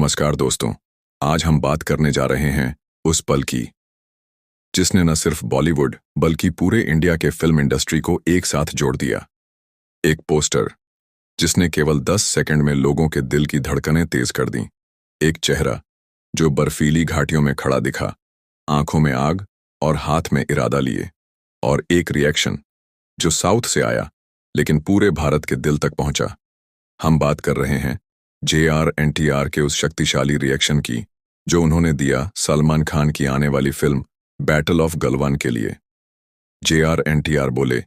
नमस्कार दोस्तों। आज हम बात करने जा रहे हैं उस पल की जिसने न सिर्फ बॉलीवुड बल्कि पूरे इंडिया के फिल्म इंडस्ट्री को एक साथ जोड़ दिया। एक पोस्टर जिसने केवल 10 सेकंड में लोगों के दिल की धड़कनें तेज कर दी। एक चेहरा जो बर्फीली घाटियों में खड़ा दिखा, आंखों में आग और हाथ में इरादा लिए। और एक रिएक्शन जो साउथ से आया लेकिन पूरे भारत के दिल तक पहुंचा। हम बात कर रहे हैं JR&TR के उस शक्तिशाली रिएक्शन की जो उन्होंने दिया सलमान खान की आने वाली फिल्म बैटल ऑफ गलवान के लिए। JR&TR बोले,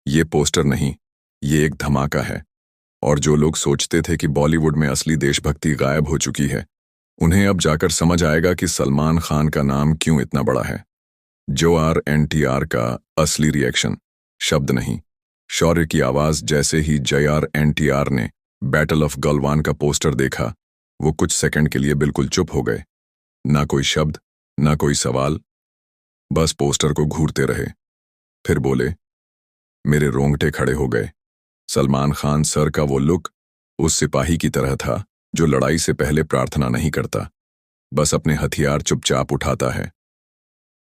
ये पोस्टर नहीं, ये एक धमाका है। और जो लोग सोचते थे कि बॉलीवुड में असली देशभक्ति गायब हो चुकी है, उन्हें अब जाकर समझ आएगा कि सलमान खान का नाम क्यों इतना बड़ा है। JR&TR का असली रिएक्शन शब्द नहीं, शौर्य की आवाज। जैसे ही JR&TR ने बैटल ऑफ गलवान का पोस्टर देखा, वो कुछ सेकंड के लिए बिल्कुल चुप हो गए। ना कोई शब्द, ना कोई सवाल, बस पोस्टर को घूरते रहे। फिर बोले, मेरे रोंगटे खड़े हो गए। सलमान खान सर का वो लुक उस सिपाही की तरह था जो लड़ाई से पहले प्रार्थना नहीं करता, बस अपने हथियार चुपचाप उठाता है।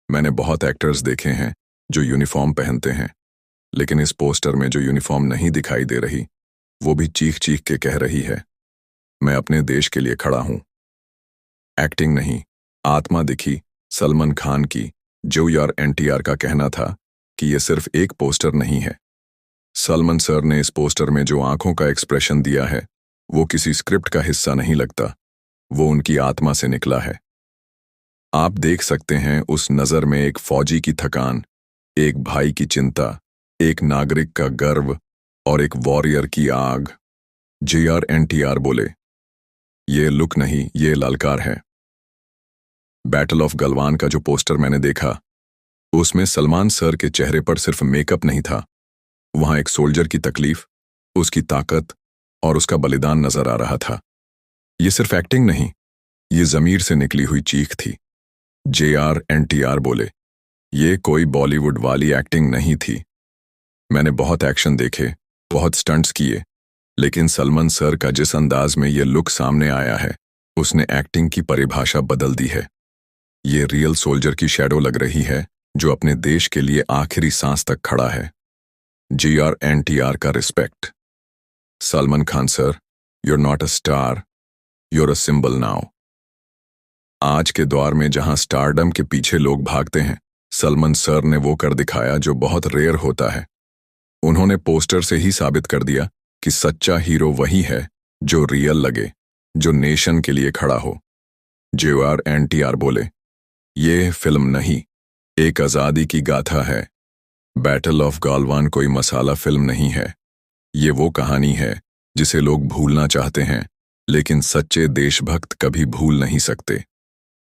मैंने बहुत एक्टर्स देखे हैं जो यूनिफॉर्म पहनते हैं, लेकिन इस पोस्टर में जो यूनिफॉर्म नहीं दिखाई दे रही, वो भी चीख चीख के कह रही है, मैं अपने देश के लिए खड़ा हूं। एक्टिंग नहीं, आत्मा दिखी सलमान खान की। JR&TR का कहना था कि ये सिर्फ एक पोस्टर नहीं है। सलमान सर ने इस पोस्टर में जो आंखों का एक्सप्रेशन दिया है, वो किसी स्क्रिप्ट का हिस्सा नहीं लगता, वो उनकी आत्मा से निकला है। आप देख सकते हैं उस नजर में एक फौजी की थकान, एक भाई की चिंता, एक नागरिक का गर्व और एक वॉरियर की आग। JR&TR बोले, ये लुक नहीं, ये ललकार है। बैटल ऑफ गलवान का जो पोस्टर मैंने देखा, उसमें सलमान सर के चेहरे पर सिर्फ मेकअप नहीं था, वहां एक सोल्जर की तकलीफ, उसकी ताकत और उसका बलिदान नजर आ रहा था। ये सिर्फ एक्टिंग नहीं, ये जमीर से निकली हुई चीख थी। JR&TR बोले, ये कोई बॉलीवुड वाली एक्टिंग नहीं थी। मैंने बहुत एक्शन देखे, बहुत स्टंट्स किए, लेकिन सलमान सर का जिस अंदाज में ये लुक सामने आया है, उसने एक्टिंग की परिभाषा बदल दी है। ये रियल सोल्जर की शैडो लग रही है जो अपने देश के लिए आखिरी सांस तक खड़ा है। JR&TR का respect. Salman Khan sir, you're not a star, you're a symbol now। आज के दौर में जहां स्टारडम के पीछे लोग भागते हैं, सलमान सर ने वो कर दिखाया जो बहुत रेयर होता है। उन्होंने पोस्टर से ही साबित कर दिया कि सच्चा हीरो वही है जो रियल लगे, जो नेशन के लिए खड़ा हो। JR&TR बोले, ये फिल्म नहीं, एक आजादी की गाथा है। बैटल ऑफ गलवान कोई मसाला फिल्म नहीं है, ये वो कहानी है जिसे लोग भूलना चाहते हैं, लेकिन सच्चे देशभक्त कभी भूल नहीं सकते।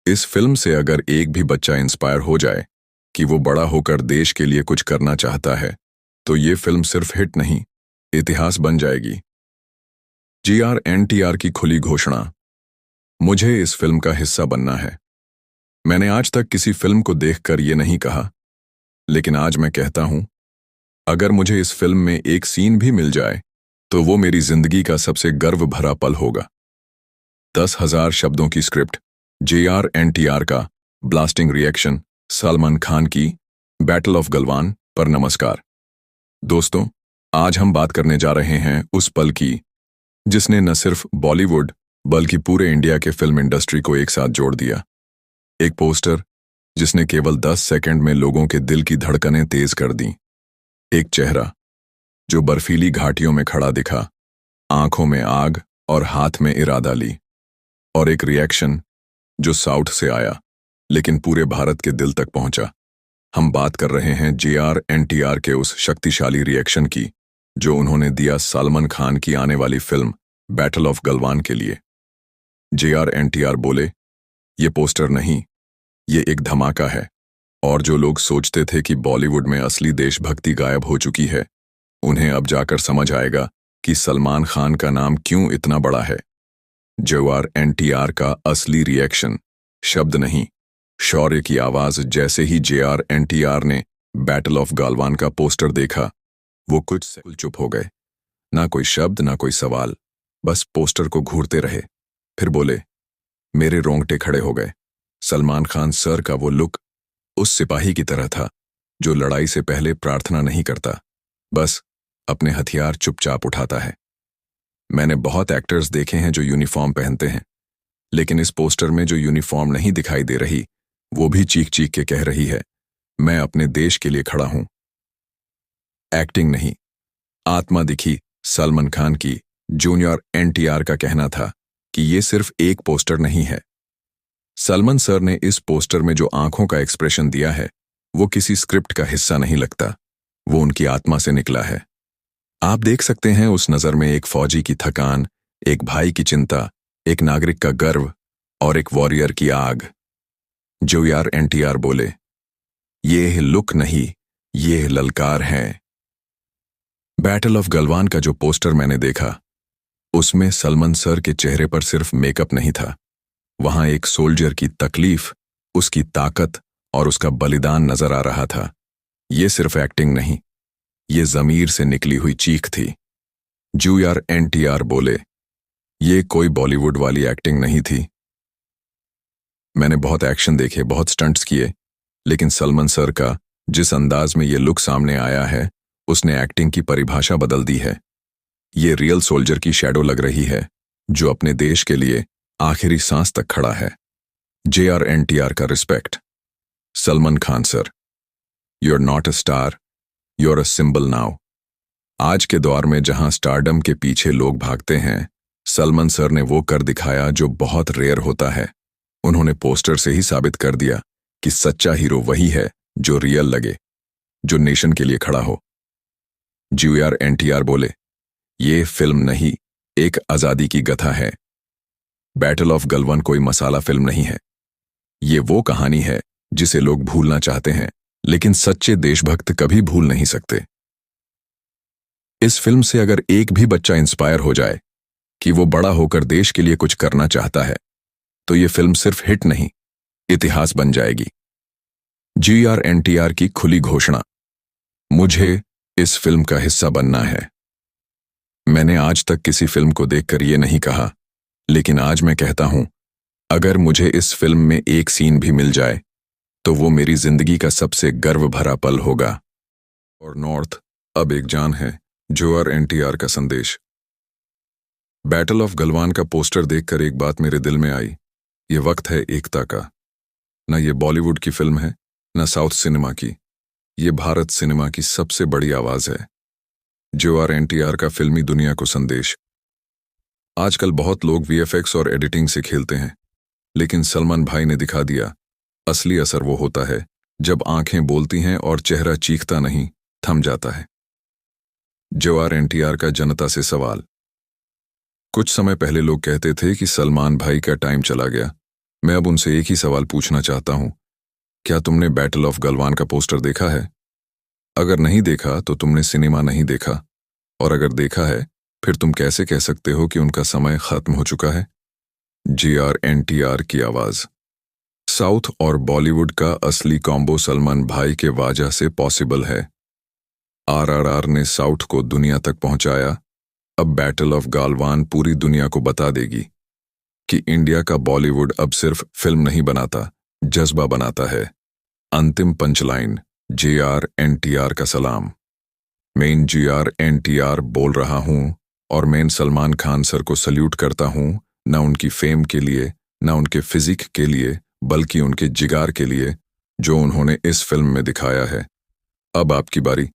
इस फिल्म से अगर एक भी बच्चा इंस्पायर हो जाए कि वो बड़ा होकर देश के लिए कुछ करना चाहता है, तो ये फिल्म सिर्फ हिट नहीं, इतिहास बन जाएगी। JR&TR की खुली घोषणा, मुझे इस फिल्म का हिस्सा बनना है। मैंने आज तक किसी फिल्म को देखकर ये नहीं कहा, लेकिन आज मैं कहता हूं, अगर मुझे इस फिल्म में एक सीन भी मिल जाए, तो वो मेरी जिंदगी का सबसे गर्व भरा पल होगा। 10,000 शब्दों की स्क्रिप्ट, JR&TR का ब्लास्टिंग रिएक्शन, सलमान खान की बैटल ऑफ गलवान पर नमस्कार। दोस्तों, आज हम बात करने जा रहे हैं उस पल की जिसने न सिर्फ बॉलीवुड बल्कि पूरे इंडिया के फिल्म इंडस्ट्री को एक साथ जोड़ दिया। एक पोस्टर जिसने केवल 10 सेकंड में लोगों के दिल की धड़कनें तेज कर दी। एक चेहरा जो बर्फीली घाटियों में खड़ा दिखा, आंखों में आग और हाथ में इरादा ली। और एक रिएक्शन जो साउथ से आया लेकिन पूरे भारत के दिल तक पहुंचा। हम बात कर रहे हैं JR&TR के उस शक्तिशाली रिएक्शन की जो उन्होंने दिया सलमान खान की आने वाली फिल्म बैटल ऑफ गलवान के लिए। JR&TR बोले, ये पोस्टर नहीं, ये एक धमाका है। और जो लोग सोचते थे कि बॉलीवुड में असली देशभक्ति गायब हो चुकी है, उन्हें अब जाकर समझ आएगा कि सलमान खान का नाम क्यों इतना बड़ा है। JR&TR का असली रिएक्शन शब्द नहीं, शौर्य की आवाज। जैसे ही JR&TR ने बैटल ऑफ गलवान का पोस्टर देखा, वो कुछ सेकंड चुप हो गए। ना कोई शब्द, ना कोई सवाल, बस पोस्टर को घूरते रहे। फिर बोले, मेरे रोंगटे खड़े हो गए। सलमान खान सर का वो लुक उस सिपाही की तरह था जो लड़ाई से पहले प्रार्थना नहीं करता, बस अपने हथियार चुपचाप उठाता है। मैंने बहुत एक्टर्स देखे हैं जो यूनिफॉर्म पहनते हैं, लेकिन इस पोस्टर में जो यूनिफॉर्म नहीं दिखाई दे रही, वो भी चीख चीख के कह रही है, मैं अपने देश के लिए खड़ा हूं। एक्टिंग नहीं, आत्मा दिखी सलमान खान की। जूनियर एनटीआर का कहना था कि ये सिर्फ एक पोस्टर नहीं है। सलमान सर ने इस पोस्टर में जो आंखों का एक्सप्रेशन दिया है, वो किसी स्क्रिप्ट का हिस्सा नहीं लगता, वो उनकी आत्मा से निकला है। आप देख सकते हैं उस नजर में एक फौजी की थकान, एक भाई की चिंता, एक नागरिक का गर्व और एक वॉरियर की आग। जूनियर एनटीआर बोले, ये लुक नहीं, ये ललकार है। बैटल ऑफ गलवान का जो पोस्टर मैंने देखा, उसमें सलमान सर के चेहरे पर सिर्फ मेकअप नहीं था, वहां एक सोल्जर की तकलीफ, उसकी ताकत और उसका बलिदान नजर आ रहा था। ये सिर्फ एक्टिंग नहीं, ये जमीर से निकली हुई चीख थी। जूनियर एनटीआर बोले, ये कोई बॉलीवुड वाली एक्टिंग नहीं थी। मैंने बहुत एक्शन देखे, बहुत स्टंट्स किए, लेकिन सलमान सर का जिस अंदाज में ये लुक सामने आया है, उसने एक्टिंग की परिभाषा बदल दी है। ये रियल सोल्जर की शैडो लग रही है, जो अपने देश के लिए आखिरी सांस तक खड़ा है। जूनियर एनटीआर का respect. Salman Khan sir, you are not a star, you are a symbol now. आज के दौर में जहां स्टारडम के पीछे लोग भागते हैं, सलमान सर ने वो कर दिखाया जो बहुत रेयर होता है। उन्होंने पोस्टर से ही साबित कर दिया कि सच्चा हीरो वही है जो रियल लगे, जो नेशन के लिए खड़ा हो। जूनियर एनटीआर बोले, ये फिल्म नहीं, एक आजादी की कथा है। बैटल ऑफ गलवान कोई मसाला फिल्म नहीं है, ये वो कहानी है जिसे लोग भूलना चाहते हैं, लेकिन सच्चे देशभक्त कभी भूल नहीं सकते। इस फिल्म से अगर एक भी बच्चा इंस्पायर हो जाए कि वो बड़ा होकर देश के लिए कुछ करना चाहता है, तो ये फिल्म सिर्फ हिट नहीं, इतिहास बन जाएगी। जूनियर एनटीआर की खुली घोषणा, मुझे इस फिल्म का हिस्सा बनना है। मैंने आज तक किसी फिल्म को देखकर ये नहीं कहा, लेकिन आज मैं कहता हूं, अगर मुझे इस फिल्म में एक सीन भी मिल जाए, तो वो मेरी जिंदगी का सबसे गर्व भरा पल होगा। और नॉर्थ अब एक जान है, जूनियर एनटीआर का संदेश। बैटल ऑफ गलवान का पोस्टर देखकर एक बात मेरे दिल में आई, ये वक्त है एकता का। न ये बॉलीवुड की फिल्म है, न साउथ सिनेमा की, ये भारत सिनेमा की सबसे बड़ी आवाज है। जूनियर एनटीआर का फिल्मी दुनिया को संदेश। आजकल बहुत लोग वीएफएक्स और एडिटिंग से खेलते हैं, लेकिन सलमान भाई ने दिखा दिया, असली असर वो होता है जब आंखें बोलती हैं और चेहरा चीखता नहीं, थम जाता है। जूनियर एनटीआर का जनता से सवाल। कुछ समय पहले लोग कहते थे कि सलमान भाई का टाइम चला गया। मैं अब उनसे एक ही सवाल पूछना चाहता हूं, क्या तुमने बैटल ऑफ गलवान का पोस्टर देखा है? अगर नहीं देखा तो तुमने सिनेमा नहीं देखा, और अगर देखा है, फिर तुम कैसे कह सकते हो कि उनका समय खत्म हो चुका है? जूनियर एनटीआर की आवाज। साउथ और बॉलीवुड का असली कॉम्बो सलमान भाई के वजह से पॉसिबल है। आरआरआर ने साउथ को दुनिया तक पहुंचाया, अब बैटल ऑफ गलवान पूरी दुनिया को बता देगी कि इंडिया का बॉलीवुड अब सिर्फ फिल्म नहीं बनाता, जज्बा बनाता है। अंतिम पंचलाइन, जूनियर एनटीआर का सलाम। मैं जूनियर एनटीआर बोल रहा हूं, और मैं सलमान खान सर को सल्यूट करता हूं, न उनकी फेम के लिए, न उनके फिजिक के लिए, बल्कि उनके जिगार के लिए, जो उन्होंने इस फिल्म में दिखाया है। अब आपकी बारी।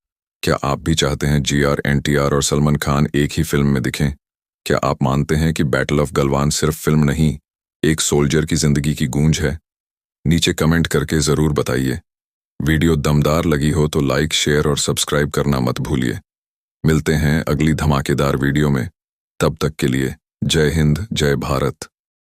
क्या आप भी चाहते हैं जूनियर एनटीआर और सलमान खान एक ही फिल्म में दिखें? क्या आप मानते हैं कि बैटल ऑफ गलवान सिर्फ फिल्म नहीं, एक सोल्जर की जिंदगी की गूंज है? नीचे कमेंट करके जरूर बताइए। वीडियो दमदार लगी हो तो लाइक, शेयर और सब्सक्राइब करना मत भूलिए। मिलते हैं अगली धमाकेदार वीडियो में, तब तक के लिए जय हिंद, जय भारत।